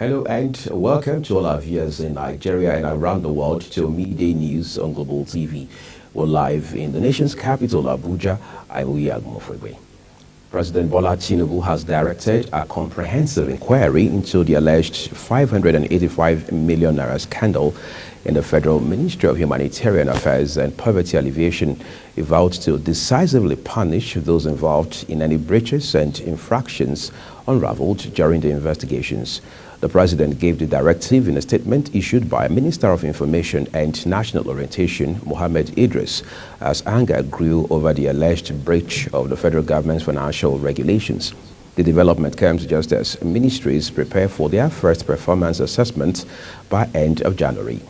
Hello and welcome to all our viewers in Nigeria and around the world to Midday News on Global TV. We're live in the nation's capital, Abuja. I'm Uyag. President Bola Tinubu has directed a comprehensive inquiry into the alleged 585 million naira scandal in the Federal Ministry of Humanitarian Affairs and Poverty Alleviation. He vowed to decisively punish those involved in any breaches and infractions unraveled during the investigations. The president gave the directive in a statement issued by Minister of Information and National Orientation, Mohammed Idris, as anger grew over the alleged breach of the federal government's financial regulations. The development comes just as ministries prepare for their first performance assessment by end of January.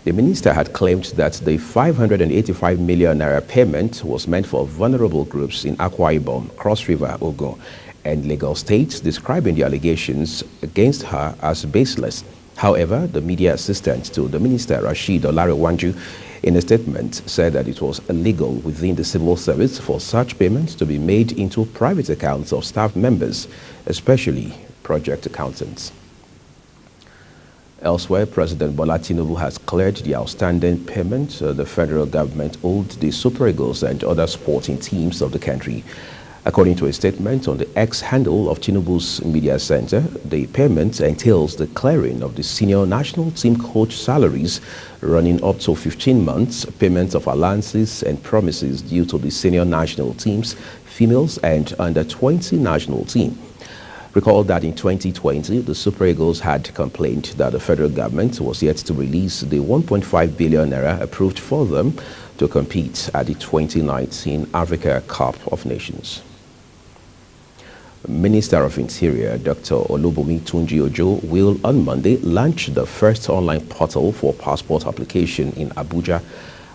The minister had claimed that the 585 million naira payment was meant for vulnerable groups in Akwa Ibom, Cross River, Ogun, and Lagos states, describing the allegations against her as baseless. However, the media assistant to the minister, Rashid Olarewanju, in a statement said that it was illegal within the civil service for such payments to be made into private accounts of staff members, especially project accountants. Elsewhere, President Bola Tinubu has cleared the outstanding payment the federal government owed the Super Eagles and other sporting teams of the country. According to a statement on the X handle of Tinubu's media center, the payment entails the clearing of the senior national team coach salaries running up to 15 months, payment of allowances and promises due to the senior national teams, females and under-20 national team. Recall that in 2020, the Super Eagles had complained that the federal government was yet to release the 1.5 billion naira approved for them to compete at the 2019 Africa Cup of Nations. Minister of Interior Dr. Olubunmi Tunji-Ojo will on Monday launch the first online portal for passport application in Abuja.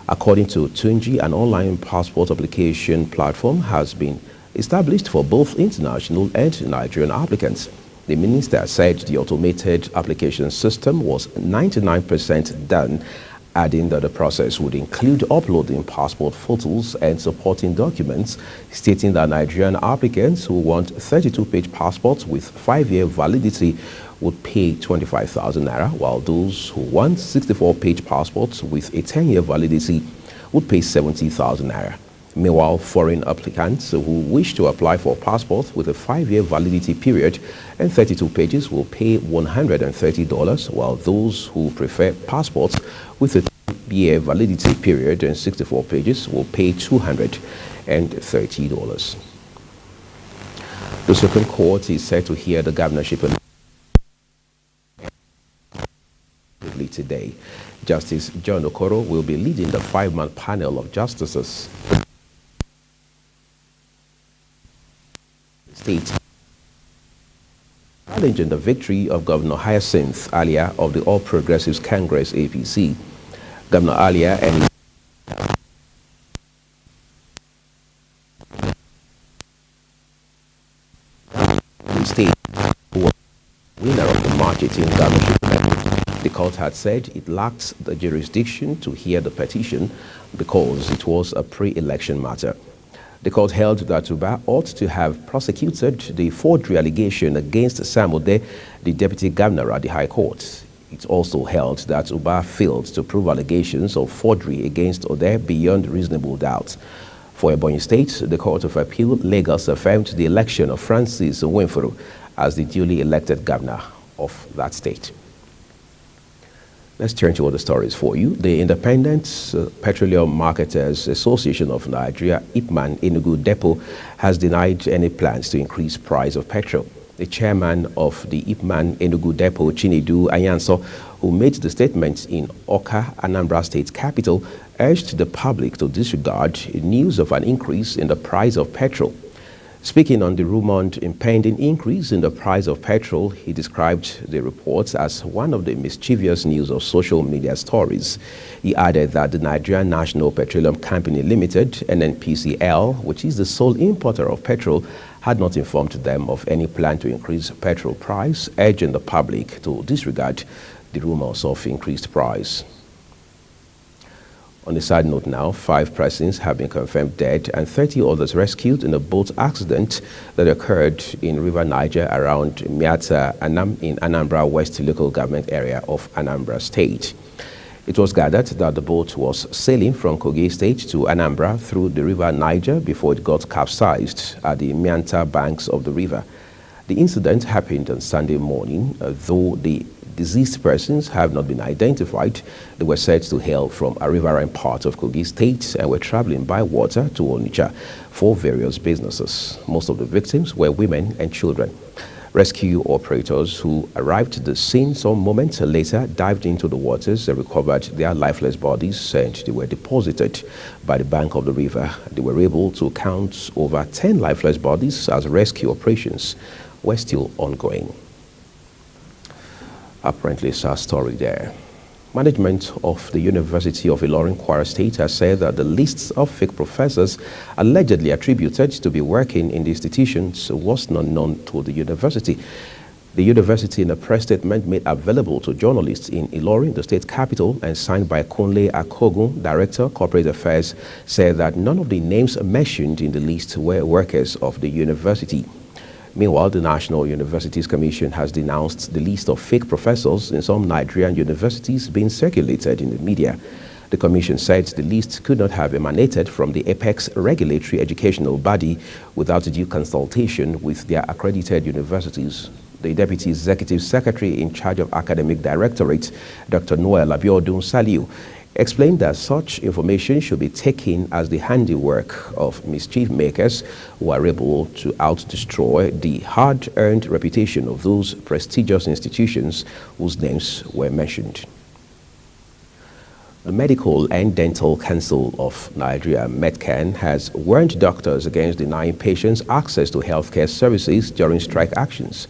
According to Tunji, an online passport application platform has been established for both international and Nigerian applicants. The minister said the automated application system was 99% done, adding that the process would include uploading passport photos and supporting documents, stating that Nigerian applicants who want 32-page passports with 5-year validity would pay 25,000 naira, while those who want 64-page passports with a 10-year validity would pay 70,000 naira. Meanwhile, foreign applicants who wish to apply for passports with a 5-year validity period and 32 pages will pay $130, while those who prefer passports with a 10-year validity period and 64 pages will pay $230. The Supreme Court is set to hear the governorship today. Justice John Okoro will be leading the 5-man panel of justices. State challenging the victory of Governor Hyacinth Alia of the All Progressives Congress APC. Governor Alia and the state who was winner of the March 18 governorship. The court had said it lacked the jurisdiction to hear the petition because it was a pre-election matter. The court held that Uba ought to have prosecuted the forgery allegation against Sam Ode, the deputy governor at the High Court. It also held that Uba failed to prove allegations of forgery against Ode beyond reasonable doubt. For Ebonyi State, the Court of Appeal Lagos affirmed the election of Francis Winfrey as the duly elected governor of that state. Let's turn to other stories for you. The Independent Petroleum Marketers Association of Nigeria, IPMAN Enugu Depot, has denied any plans to increase price of petrol. The chairman of the IPMAN Enugu Depot, Chinedu Ayanso, who made the statement in Oka, Anambra State capital, urged the public to disregard news of an increase in the price of petrol. Speaking on the rumored impending increase in the price of petrol, he described the reports as one of the mischievous news of social media stories. He added that the Nigerian National Petroleum Company Limited, NNPCL, which is the sole importer of petrol, had not informed them of any plan to increase petrol price, urging the public to disregard the rumors of increased price. On a side note now, 5 persons have been confirmed dead and 30 others rescued in a boat accident that occurred in River Niger around Miata in Anambra West local government area of Anambra State. It was gathered that the boat was sailing from Kogi State to Anambra through the River Niger before it got capsized at the Mianta banks of the river. The incident happened on Sunday morning, though the deceased persons have not been identified. They were said to hail from a riverine part of Kogi State and were traveling by water to Onitsha for various businesses. Most of the victims were women and children. Rescue operators who arrived at the scene some moments later dived into the waters and recovered their lifeless bodies, and they were deposited by the bank of the river. They were able to count over 10 lifeless bodies as rescue operations were still ongoing. Apparently, it's our story there. Management of the University of Ilorin, Kwara State has said that the lists of fake professors allegedly attributed to be working in the institutions was not known to the university. The university, in a press statement made available to journalists in Ilorin, the state capital, and signed by Kunle Akogun, Director, Corporate Affairs, said that none of the names mentioned in the list were workers of the university. Meanwhile, the National Universities Commission has denounced the list of fake professors in some Nigerian universities being circulated in the media. The Commission said the list could not have emanated from the Apex regulatory educational body without due consultation with their accredited universities. The Deputy Executive Secretary in charge of Academic Directorate, Dr. Noel Abiodun Saliu, explained that such information should be taken as the handiwork of mischief makers who are able to out-destroy the hard-earned reputation of those prestigious institutions whose names were mentioned. The Medical and Dental Council of Nigeria, MEDCAN, has warned doctors against denying patients access to healthcare services during strike actions.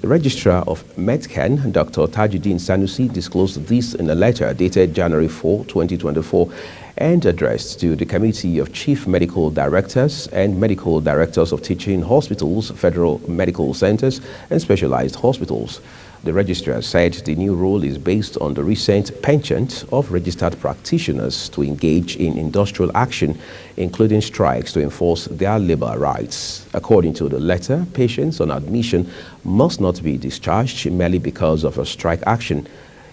The Registrar of MEDCAN, Dr. Tajuddin Sanusi, disclosed this in a letter dated January 4, 2024, and addressed to the Committee of Chief Medical Directors and Medical Directors of Teaching Hospitals, Federal Medical Centers, and Specialized Hospitals. The registrar said the new rule is based on the recent penchant of registered practitioners to engage in industrial action, including strikes, to enforce their labor rights. According to the letter, patients on admission must not be discharged merely because of a strike action.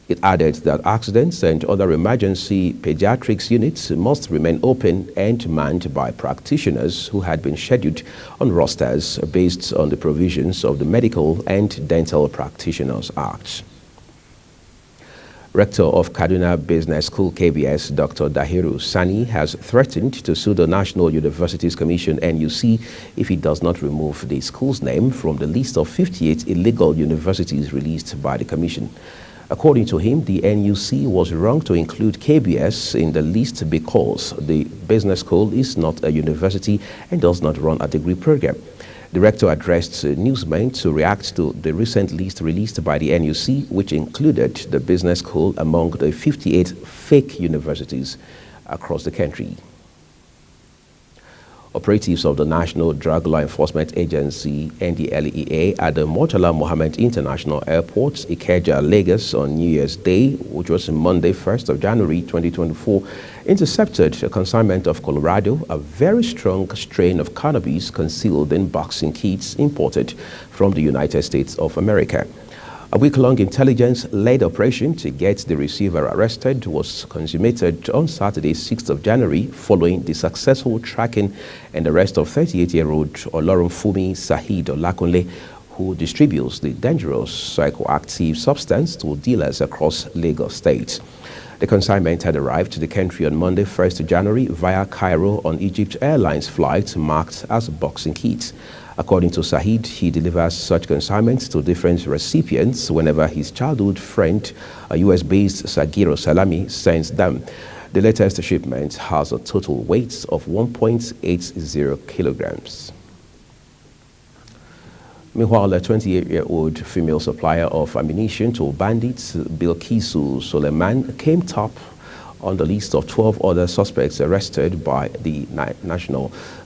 It added that accidents and other emergency pediatrics units must remain open and manned by practitioners who had been scheduled on rosters based on the provisions of the Medical and Dental Practitioners Act. Rector of Kaduna Business School KBS, Dr. Dahiru Sani, has threatened to sue the National Universities Commission NUC if he does not remove the school's name from the list of 58 illegal universities released by the commission. According to him, the NUC was wrong to include KBS in the list because the business school is not a university and does not run a degree program. The rector addressed newsmen to react to the recent list released by the NUC, which included the business school among the 58 fake universities across the country. Operatives of the National Drug Law Enforcement Agency, NDLEA, at the Murtala Mohammed International Airport, Ikeja, Lagos, on New Year's Day, which was Monday, 1st of January 2024, intercepted a consignment of Colorado, a very strong strain of cannabis concealed in boxing kits imported from the United States of America. A week-long intelligence-led operation to get the receiver arrested was consummated on Saturday, 6th of January, following the successful tracking and arrest of 38-year-old Olorunfumi Saheed Olakunle, who distributes the dangerous psychoactive substance to dealers across Lagos State. The consignment had arrived to the country on Monday, 1st of January, via Cairo on Egypt Airlines flight marked as boxing kits. According to Saheed, he delivers such consignments to different recipients whenever his childhood friend, a US-based Sagiro Salami, sends them. The latest shipment has a total weight of 1.80 kilograms. Meanwhile, a 28-year-old female supplier of ammunition to bandits, Bilkisu Suleiman, came top on the list of 12 other suspects arrested by the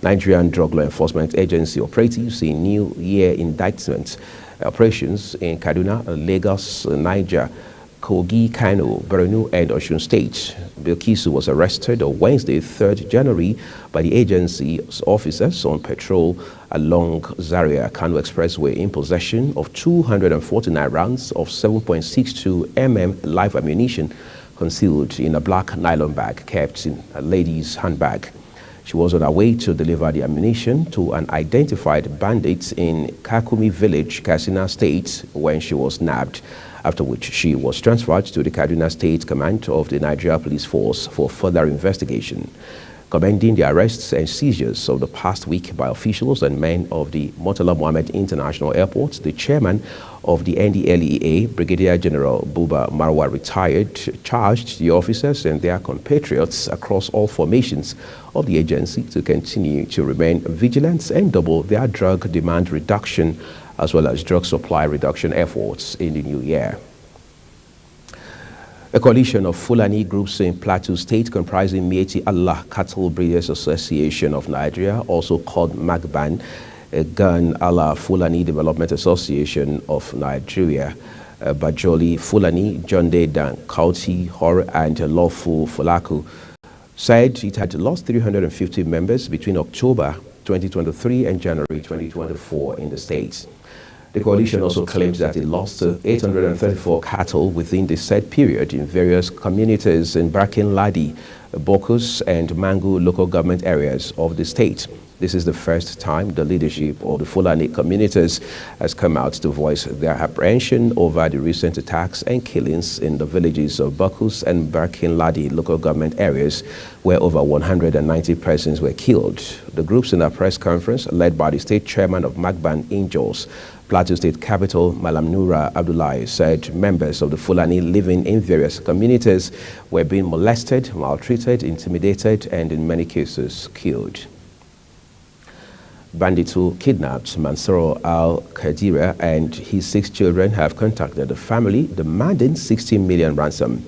Nigerian Drug Law Enforcement Agency operatives in New Year indictment operations in Kaduna, Lagos, Niger, Kogi, Kano, Borno, and Osun State. Bilkisu was arrested on Wednesday, 3rd January, by the agency's officers on patrol along Zaria-Kano Expressway in possession of 249 rounds of 7.62 mm live ammunition concealed in a black nylon bag kept in a lady's handbag. She was on her way to deliver the ammunition to an identified bandit in Kakumi village, Katsina State, when she was nabbed, after which she was transferred to the Kaduna State Command of the Nigeria Police Force for further investigation. Commending the arrests and seizures of the past week by officials and men of the Murtala Mohammed International Airport, the chairman of the NDLEA, Brigadier General Buba Marwa, retired, charged the officers and their compatriots across all formations of the agency to continue to remain vigilant and double their drug demand reduction as well as drug supply reduction efforts in the new year. A coalition of Fulani groups in Plateau State comprising Mieti Allah Cattle Breeders Association of Nigeria, also called MAGBAN, Gan Allah Fulani Development Association of Nigeria, Bajoli Fulani, Jonde Dan Kauti, Hor, and Lawful Fulaku, said it had lost 350 members between October 2023 and January 2024 in the state. The coalition also claims that it lost 834 cattle within the said period in various communities in Barkin Ladi, Bokus, and Mangu local government areas of the state. This is the first time the leadership of the Fulani communities has come out to voice their apprehension over the recent attacks and killings in the villages of Bokus and Barkin Ladi local government areas, where over 190 persons were killed. The groups in a press conference led by the state chairman of Magban in Jos, Plateau State capital, Malam Nura Abdullahi, said members of the Fulani living in various communities were being molested, maltreated, intimidated, and in many cases killed. Bandits who kidnapped Mansour Al-Khadira and his 6 children have contacted the family demanding 60 million ransom.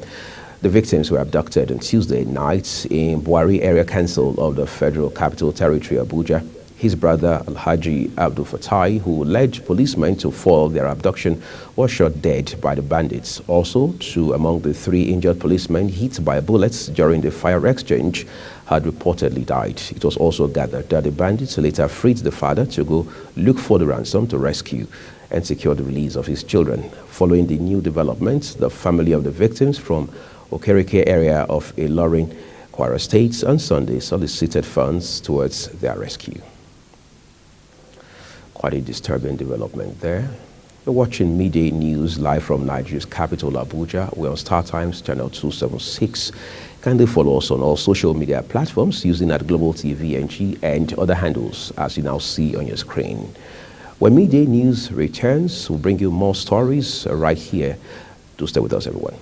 The victims were abducted on Tuesday night in Buari Area Council of the Federal Capital Territory, Abuja. His brother, Alhaji Abdul Fatai, who led policemen to foil their abduction, was shot dead by the bandits. Also, 2 among the 3 injured policemen hit by bullets during the fire exchange had reportedly died. It was also gathered that the bandits later freed the father to go look for the ransom to rescue and secure the release of his children. Following the new developments, the family of the victims from Okereke area of Ilorin, Kwara State on Sunday solicited funds towards their rescue. Quite a disturbing development there. You're watching Midday News live from Nigeria's capital, Abuja. We're on Star Times channel 276. Kindly follow us on all social media platforms using @Global TV NG and other handles as you now see on your screen. When Midday News returns, we'll bring you more stories right here. Do stay with us, everyone.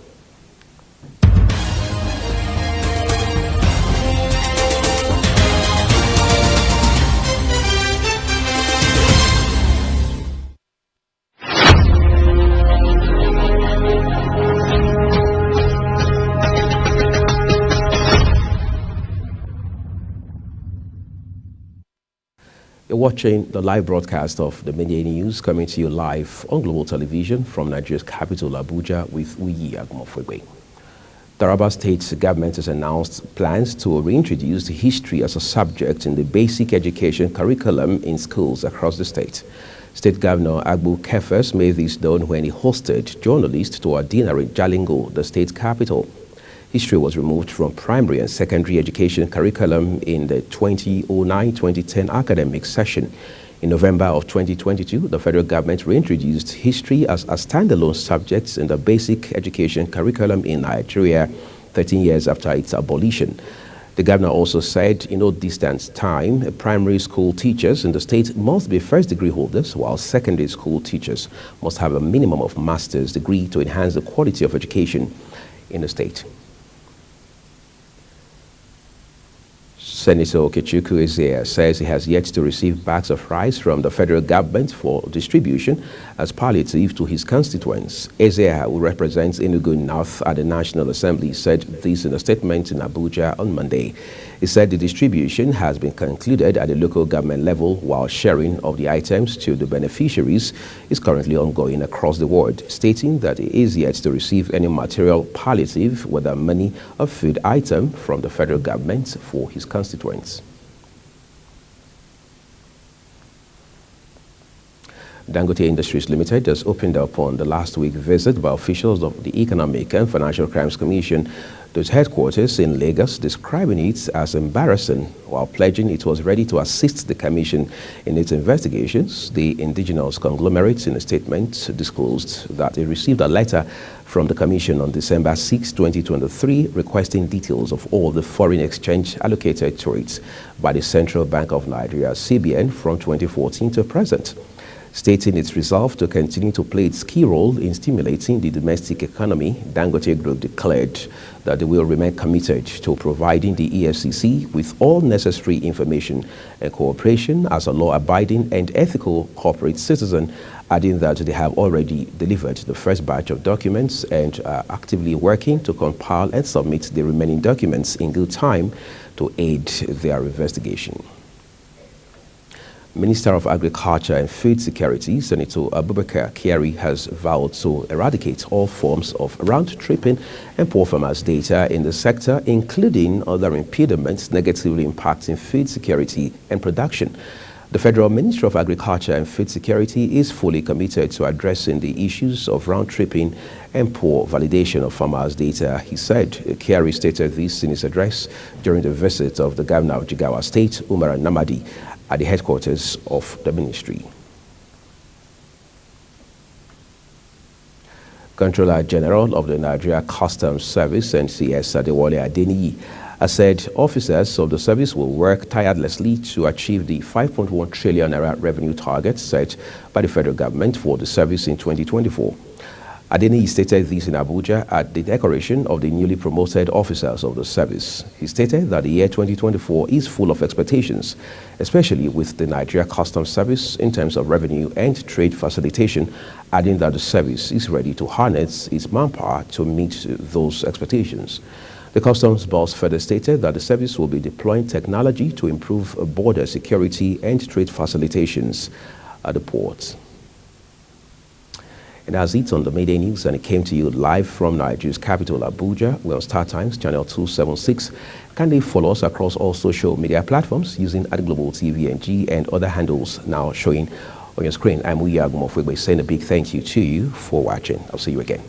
You're watching the live broadcast of the Midday News coming to you live on Global Television from Nigeria's capital, Abuja, with Uyi Agumofwegbe. Taraba State government has announced plans to reintroduce history as a subject in the basic education curriculum in schools across the state. State Governor Agbu Kefes made this known when he hosted journalists to a dinner in Jalingo, the state capital. History was removed from primary and secondary education curriculum in the 2009-2010 academic session. In November of 2022, the federal government reintroduced history as a standalone subject in the basic education curriculum in Nigeria 13 years after its abolition. The governor also said in no distant time, primary school teachers in the state must be first-degree holders, while secondary school teachers must have a minimum of master's degree to enhance the quality of education in the state. Senator Okechukwu Ezea says he has yet to receive bags of rice from the federal government for distribution as palliative to his constituents. Ezea, who represents Enugu North at the National Assembly, said this in a statement in Abuja on Monday. He said the distribution has been concluded at the local government level, while sharing of the items to the beneficiaries is currently ongoing across the world, stating that he is yet to receive any material palliative, whether money or food item, from the federal government for his constituents. Dangote Industries Limited has opened up on the last week visit by officials of the Economic and Financial Crimes Commission to its headquarters in Lagos, describing it as embarrassing while pledging it was ready to assist the commission in its investigations. The indigenous conglomerate, in a statement, disclosed that it received a letter from the commission on December 6, 2023, requesting details of all the foreign exchange allocated to it by the Central Bank of Nigeria, CBN, from 2014 to present. Stating its resolve to continue to play its key role in stimulating the domestic economy, Dangote Group declared that they will remain committed to providing the EFCC with all necessary information and cooperation as a law-abiding and ethical corporate citizen, adding that they have already delivered the first batch of documents and are actively working to compile and submit the remaining documents in good time to aid their investigation. Minister of Agriculture and Food Security, Senator Abubakar Kyari, has vowed to eradicate all forms of round-tripping and poor farmers' data in the sector, including other impediments negatively impacting food security and production. The Federal Ministry of Agriculture and Food Security is fully committed to addressing the issues of round-tripping and poor validation of farmers' data, he said. Kyari stated this in his address during the visit of the Governor of Jigawa State, Umar Namadi, at the headquarters of the ministry. Controller General of the Nigeria Customs Service, NCS Adewale Adeniyi, has said officers of the service will work tirelessly to achieve the 5.1 trillion naira revenue target set by the federal government for the service in 2024. Adeniyi stated this in Abuja at the decoration of the newly promoted officers of the service. He stated that the year 2024 is full of expectations, especially with the Nigeria Customs Service in terms of revenue and trade facilitation, adding that the service is ready to harness its manpower to meet those expectations. The Customs boss further stated that the service will be deploying technology to improve border security and trade facilitations at the ports. And that's it on the Midday News, and it came to you live from Nigeria's capital, Abuja. We're on Star Times, channel 276. Kindly follow us across all social media platforms using @Global TVNG and other handles now showing on your screen. I'm Uya Agumofwegbe saying a big thank you to you for watching. I'll see you again.